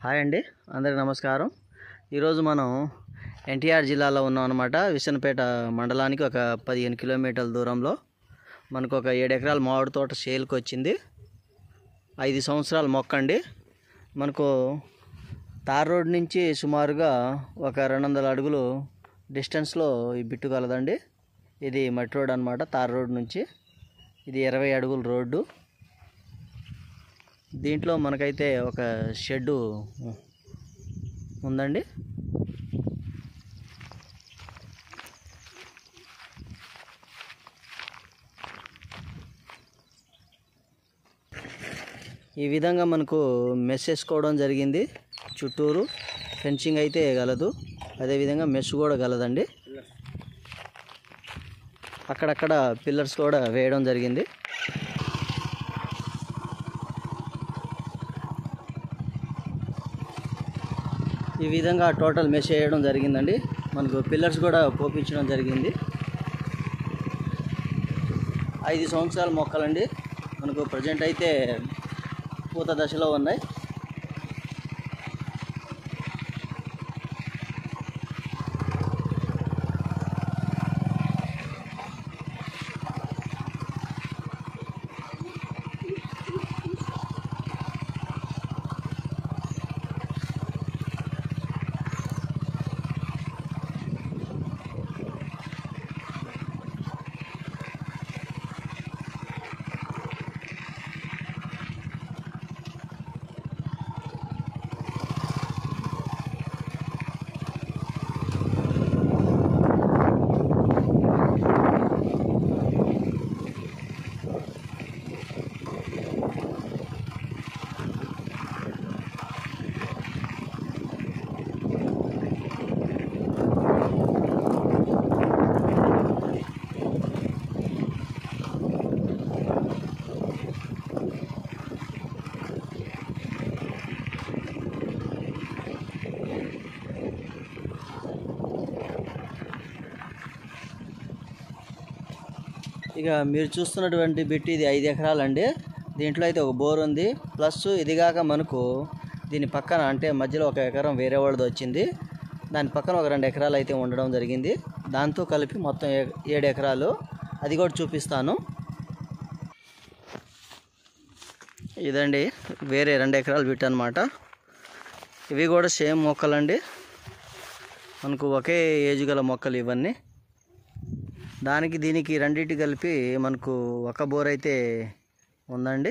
Hi అండి, అందరికీ నమస్కారం. ఈరోజు మనం ఎన్టీఆర్ జిల్లాలో ఉన్నాం అన్నమాట. విసనపేట మండలానికి ఒక 15 కిలోమీటర్ల దూరంలో మనకు ఒక 7 ఎకరాల మామిడి తోట సేల్కి వచ్చింది. 5 సంవత్సరాల మొక్క అండి. మనకు తార్ రోడ్ నుంచి సుమారుగా ఒక 200 అడుగులు డిస్టెన్స్లో ఈ బిట్టు కలదండి. ఇది మట్టి రోడ్ అనమాట. తార్ రోడ్ నుంచి ఇది 20 అడుగుల రోడ్డు. దీంట్లో మనకైతే ఒక షెడ్డు ఉందండి. ఈ విధంగా మనకు మెస్ వేసుకోవడం జరిగింది. చుట్టూరు ఫెన్సింగ్ అయితే గలదు, అదేవిధంగా మెస్ కూడా గలదండి. అక్కడక్కడ పిల్లర్స్ కూడా వేయడం జరిగింది. ఈ విధంగా టోటల్ మెష్ వేయడం జరిగిందండి. మనకు పిల్లర్స్ కూడా పోపించడం జరిగింది. 5 సంవత్సరాల మొక్కలండి. మనకు ప్రజెంట్ అయితే పూత దశలో ఉన్నాయి. ఇక మీరు చూస్తున్నటువంటి బిట్ ఇది 5 ఎకరాలండి. దీంట్లో అయితే ఒక బోర్ ఉంది. ప్లస్ ఇదిగాక మనకు దీని పక్కన అంటే మధ్యలో 1 ఎకరం వేరే వాళ్ళది వచ్చింది. దాని పక్కన ఒక 2 ఎకరాలు అయితే ఉండడం జరిగింది. దాంతో కలిపి మొత్తం 7 ఎకరాలు. అది కూడా చూపిస్తాను. ఇదండి వేరే 2 ఎకరాలు బిట్ అనమాట. ఇవి కూడా సేమ్ మొక్కలండి. మనకు ఒకే ఏజ్ గల మొక్కలు ఇవన్నీ. దానికి దీనికి రెండింటి కలిపి మనకు ఒక బోర్ అయితే ఉందండి.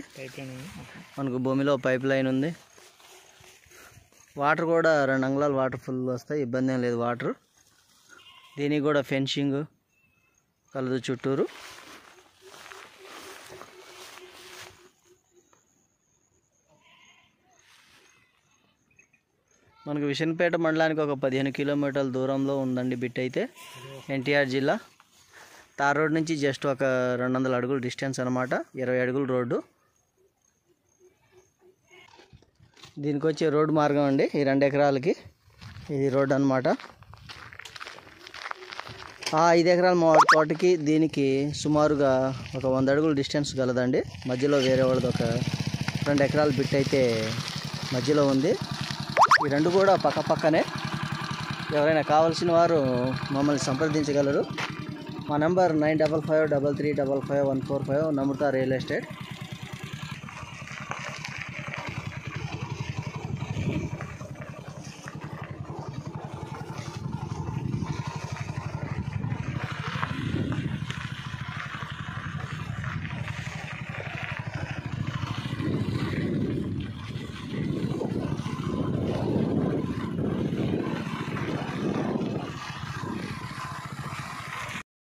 మనకు భూమిలో పైప్ లైన్ ఉంది. వాటర్ కూడా 2 అంగుళాలు వాటర్ ఫుల్ వస్తాయి, ఇబ్బంది ఏం లేదు వాటర్. దీనికి కూడా ఫెన్సింగ్ కలదు చుట్టూరు. మనకు విసనపేట మండలానికి ఒక 15 కిలోమీటర్ల దూరంలో ఉందండి బిట్ అయితే. ఎన్టీఆర్ జిల్లా తార్ రోడ్ నుంచి జస్ట్ ఒక 200 అడుగులు డిస్టెన్స్ అనమాట. 20 అడుగుల రోడ్డు. దీనికి వచ్చే రోడ్డు మార్గం అండి. ఈ 2 ఎకరాలకి ఇది రోడ్డు అనమాట. 5 ఎకరాల మామిడి తోటకి దీనికి సుమారుగా ఒక 100 అడుగులు డిస్టెన్స్ గలదండి. మధ్యలో వేరే వాళ్ళది ఒక 2 ఎకరాల బిట్ అయితే మధ్యలో ఉంది. ఈ 2 కూడా పక్క పక్కనే. ఎవరైనా కావాల్సిన వారు మమ్మల్ని సంప్రదించగలరు. మా నంబర్ 9553355145 నమ్రత రియల్ ఎస్టేట్.